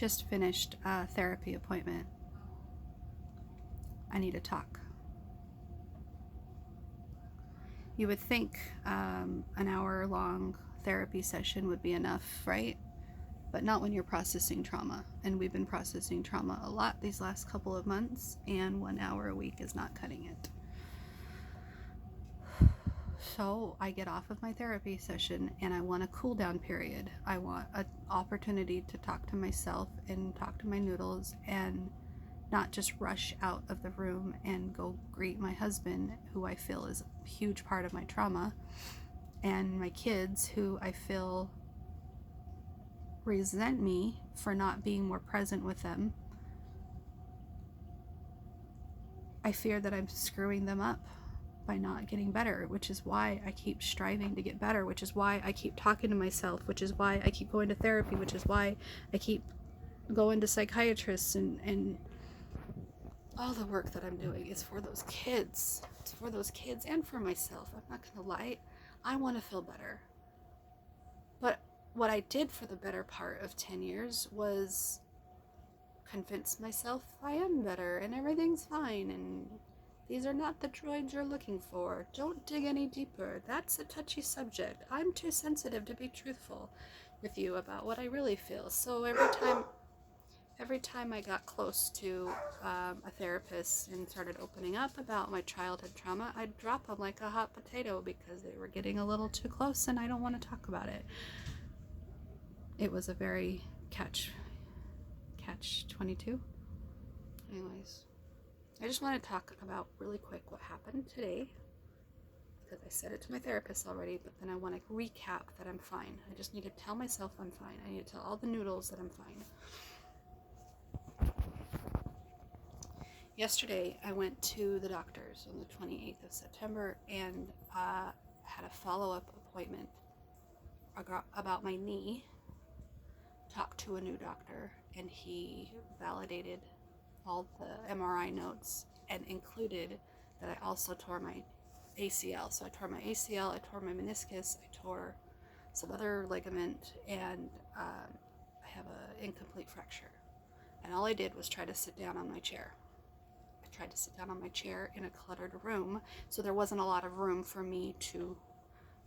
just finished a therapy appointment. I need to talk. You would think an hour-long therapy session would be enough, right? But not when you're processing trauma. And we've been processing trauma a lot these last couple of months, and 1 hour a week is not cutting it. So I get off of my therapy session and I want a cool down period. I want an opportunity to talk to myself and talk to my noodles and not just rush out of the room and go greet my husband, who I feel is a huge part of my trauma, and my kids, who I feel resent me for not being more present with them. I fear that I'm screwing them up by not getting better, which is why I keep striving to get better, which is why I keep talking to myself, which is why I keep going to therapy, which is why I keep going to psychiatrists, and all the work that I'm doing is for those kids. It's for those kids and for myself. I'm not gonna lie, I want to feel better. But what I did for the better part of 10 years was convince myself I am better and everything's fine, and these are not the droids you're looking for. Don't dig any deeper. That's a touchy subject. I'm too sensitive to be truthful with you about what I really feel. So every time I got close to a therapist and started opening up about my childhood trauma, I'd drop them like a hot potato because they were getting a little too close and I don't want to talk about it. It was a very catch 22. Anyways, I just want to talk about really quick what happened today, because I said it to my therapist already, but then I want to recap that I'm fine. I just need to tell myself I'm fine. I need to tell all the noodles that I'm fine. Yesterday, I went to the doctor's on the 28th of September and had a follow-up appointment about my knee. Talked to a new doctor, and he validated all the MRI notes and included that I also tore my ACL. So I tore my ACL, I tore my meniscus, I tore some other ligament, and I have an incomplete fracture. And all I did was try to sit down on my chair. I tried to sit down on my chair in a cluttered room, so there wasn't a lot of room for me to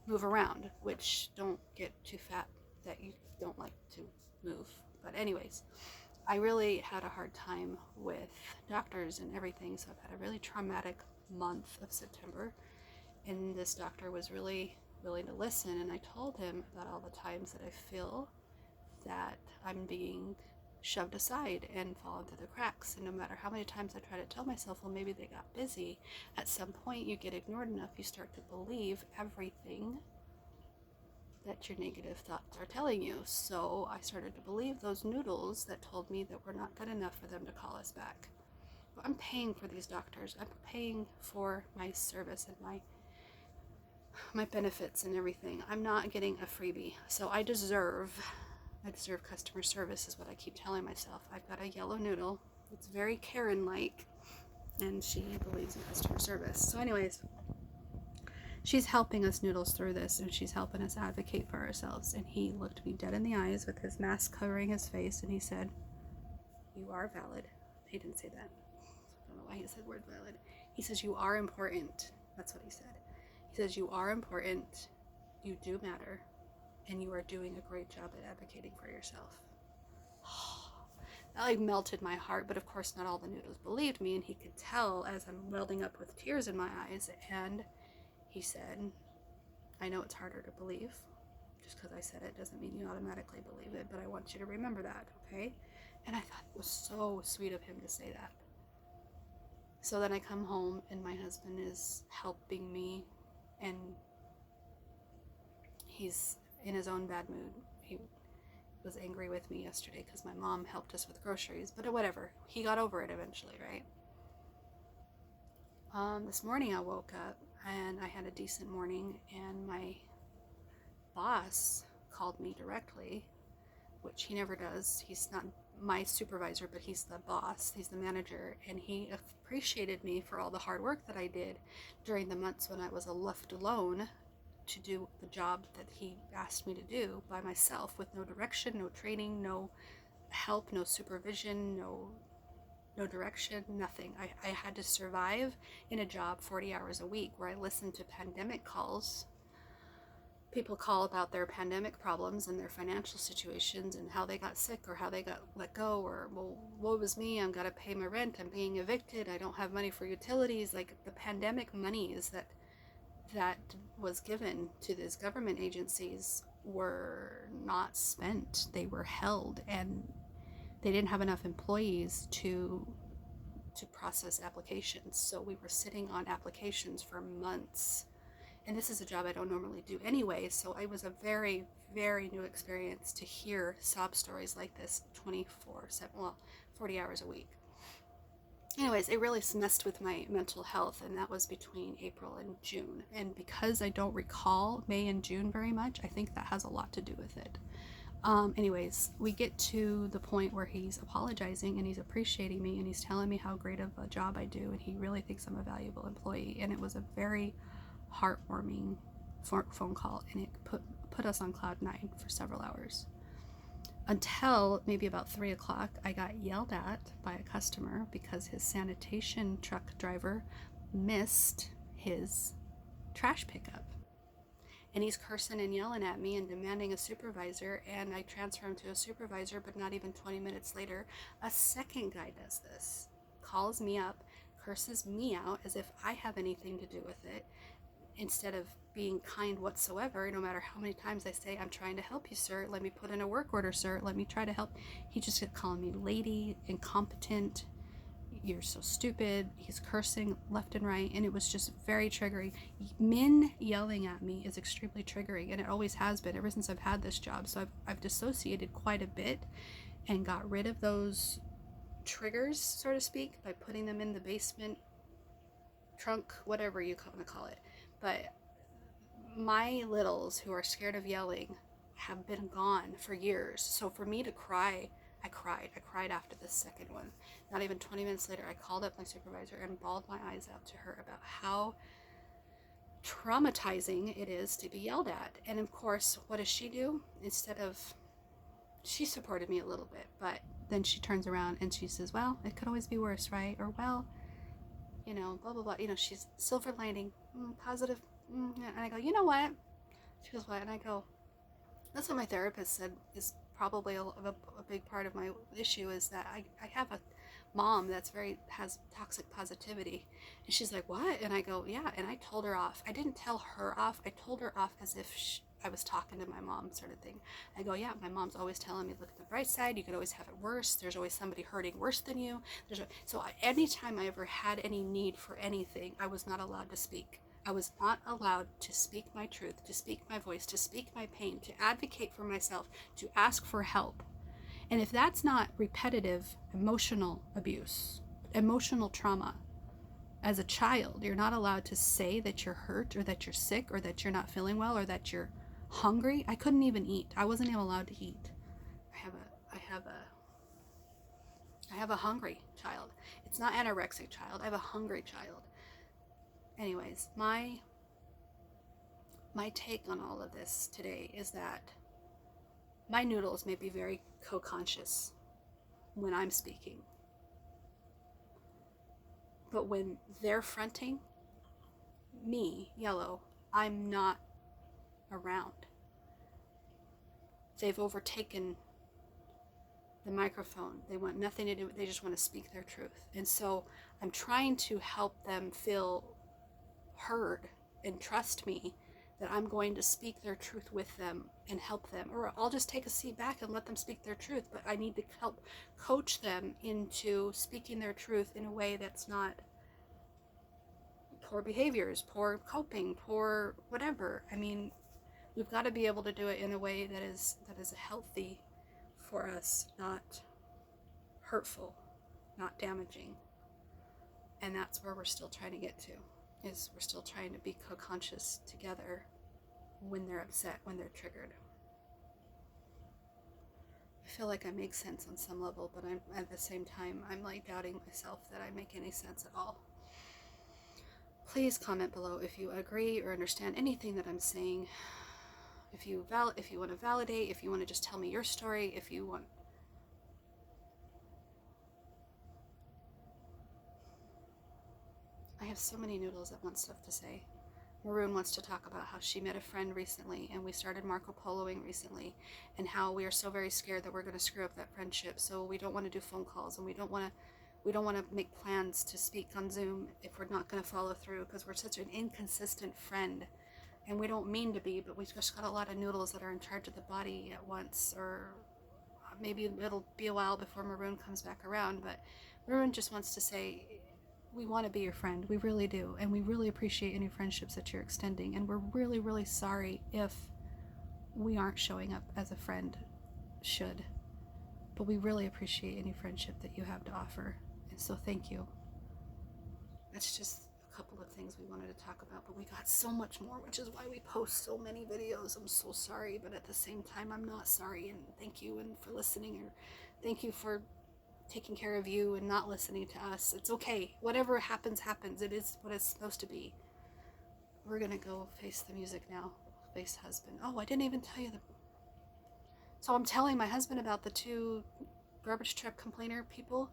move around, which, don't get too fat that you don't like to move. But anyways, I really had a hard time with doctors and everything, so I've had a really traumatic month of September, and this doctor was really willing to listen, and I told him about all the times that I feel that I'm being shoved aside and fallen through the cracks, and no matter how many times I try to tell myself, well, maybe they got busy, at some point you get ignored enough, you start to believe everything that your negative thoughts are telling you. So I started to believe those noodles that told me that we're not good enough for them to call us back. But I'm paying for these doctors. I'm paying for my service and my benefits and everything. I'm not getting a freebie. So I deserve customer service, is what I keep telling myself. I've got a yellow noodle. It's very Karen-like, and she believes in customer service. So anyways, she's helping us noodles through this, and she's helping us advocate for ourselves. And he looked me dead in the eyes with his mask covering his face, and he said, "You are valid." He didn't say that. I don't know why he said word valid. He says, "You are important." That's what he said. He says, "You are important. You do matter. And you are doing a great job at advocating for yourself." That like melted my heart, but of course not all the noodles believed me, and he could tell as I'm welling up with tears in my eyes. And he said, "I know it's harder to believe. Just because I said it doesn't mean you automatically believe it, but I want you to remember that, okay?" And I thought it was so sweet of him to say that. So then I come home, and my husband is helping me, and he's in his own bad mood. He was angry with me yesterday because my mom helped us with groceries, but whatever. He got over it eventually, right? This morning I woke up and I had a decent morning, and my boss called me directly, which he never does. He's not my supervisor, but he's the boss, he's the manager, and he appreciated me for all the hard work that I did during the months when I was left alone to do the job that he asked me to do by myself, with no direction, no training, no help, no supervision, no direction, nothing. I had to survive in a job 40 hours a week where I listened to pandemic calls. People call about their pandemic problems and their financial situations and how they got sick or how they got let go, or, well, woe is me, I've got to pay my rent, I'm being evicted, I don't have money for utilities. Like, the pandemic monies that was given to these government agencies were not spent. They were held, and they didn't have enough employees to process applications. So we were sitting on applications for months. And this is a job I don't normally do anyway, so it was a very, very new experience to hear sob stories like this 24/7, well, 40 hours a week. Anyways, it really messed with my mental health, and that was between April and June. And because I don't recall May and June very much, I think that has a lot to do with it. Anyways, we get to the point where he's apologizing and he's appreciating me and he's telling me how great of a job I do, and he really thinks I'm a valuable employee. And it was a very heartwarming phone call, and it put us on cloud nine for several hours. Until maybe about 3 o'clock, I got yelled at by a customer because his sanitation truck driver missed his trash pickup. And he's cursing and yelling at me and demanding a supervisor, and I transfer him to a supervisor, but not even 20 minutes later, a second guy does this. Calls me up, curses me out as if I have anything to do with it, instead of being kind whatsoever. No matter how many times I say, I'm trying to help you, sir, let me put in a work order, sir, let me try to help. He just kept calling me lady, incompetent, you're so stupid. He's cursing left and right, and it was just very triggering. Men yelling at me is extremely triggering, and it always has been ever since I've had this job. So I've dissociated quite a bit and got rid of those triggers, so to speak, by putting them in the basement, trunk, whatever you want to call it. But my littles, who are scared of yelling, have been gone for years. So for me to cry, I cried after the second one. Not even 20 minutes later, I called up my supervisor and bawled my eyes out to her about how traumatizing it is to be yelled at. And of course, what does she do? She supported me a little bit, but then she turns around and she says, well, it could always be worse, right? Or, well, blah, blah, blah. She's silver lining, positive. And I go, you know what? She goes, what? And I go, that's what my therapist said is probably a big part of my issue, is that I have a mom has toxic positivity. And she's like, what? And I go, yeah. And I told her off. I didn't tell her off. I told her off as if I was talking to my mom, sort of thing. I go, yeah, my mom's always telling me, look at the bright side. You could always have it worse. There's always somebody hurting worse than you. So anytime I ever had any need for anything, I was not allowed to speak. I was not allowed to speak my truth, to speak my voice, to speak my pain, to advocate for myself, to ask for help. And if that's not repetitive emotional abuse, emotional trauma, as a child, you're not allowed to say that you're hurt or that you're sick or that you're not feeling well or that you're hungry. I couldn't even eat. I wasn't even allowed to eat. I have a hungry child. It's not anorexic child. I have a hungry child. Anyways, my take on all of this today is that my noodles may be very co-conscious when I'm speaking, but when they're fronting me, yellow, I'm not around. They've overtaken the microphone. They want nothing to do. They just want to speak their truth. And so I'm trying to help them feel heard and trust me that I'm going to speak their truth with them and help them, or I'll just take a seat back and let them speak their truth. But I need to help coach them into speaking their truth in a way that's not poor behaviors, poor coping, poor whatever. I mean, we've got to be able to do it in a way that is healthy for us, not hurtful, not damaging. And that's where we're still trying to get to. Is we're still trying to be co-conscious together when they're upset, when they're triggered. I feel like I make sense on some level, but I'm at the same time, I'm like doubting myself that I make any sense at all. Please comment below if you agree or understand anything that I'm saying. If you want to validate, if you want to just tell me your story, if you want I have so many noodles that want stuff to say. Maroon wants to talk about how she met a friend recently, and we started Marco Poloing recently, and how we are so very scared that we're going to screw up that friendship. So we don't want to do phone calls, and we don't want to make plans to speak on Zoom if we're not going to follow through, because we're such an inconsistent friend, and we don't mean to be, but we've just got a lot of noodles that are in charge of the body at once. Or maybe it'll be a while before Maroon comes back around, but Maroon just wants to say, we want to be your friend. We really do. And we really appreciate any friendships that you're extending. And we're really, really sorry if we aren't showing up as a friend should. But we really appreciate any friendship that you have to offer. And so thank you. That's just a couple of things we wanted to talk about. But we got so much more, which is why we post so many videos. I'm so sorry. But at the same time, I'm not sorry. And thank you and for listening. Or thank you for taking care of you and not listening to us. It's okay. Whatever happens, happens. It is what it's supposed to be. We're gonna go face the music now. Face husband. Oh, I didn't even tell you So I'm telling my husband about the 2 garbage truck complainer people,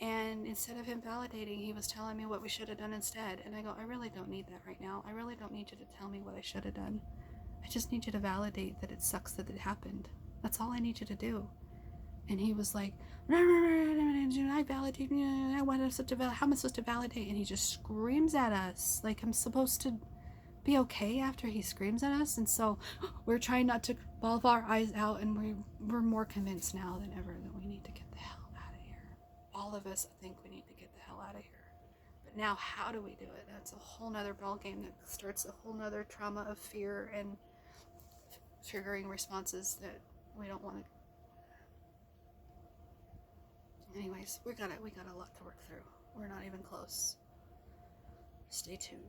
and instead of him validating, he was telling me what we should have done instead. And I go, I really don't need that right now. I really don't need you to tell me what I should have done. I just need you to validate that it sucks that it happened. That's all I need you to do. And he was like, I validate, I want us to validate, how am I supposed to validate? And he just screams at us like I'm supposed to be okay after he screams at us. And so we're trying not to bawl our eyes out, and we're more convinced now than ever that we need to get the hell out of here. All of us think we need to get the hell out of here. But now how do we do it? That's a whole nother ballgame that starts a whole nother trauma of fear and triggering responses that we don't want to. Anyways, we got a lot to work through. We're not even close. Stay tuned.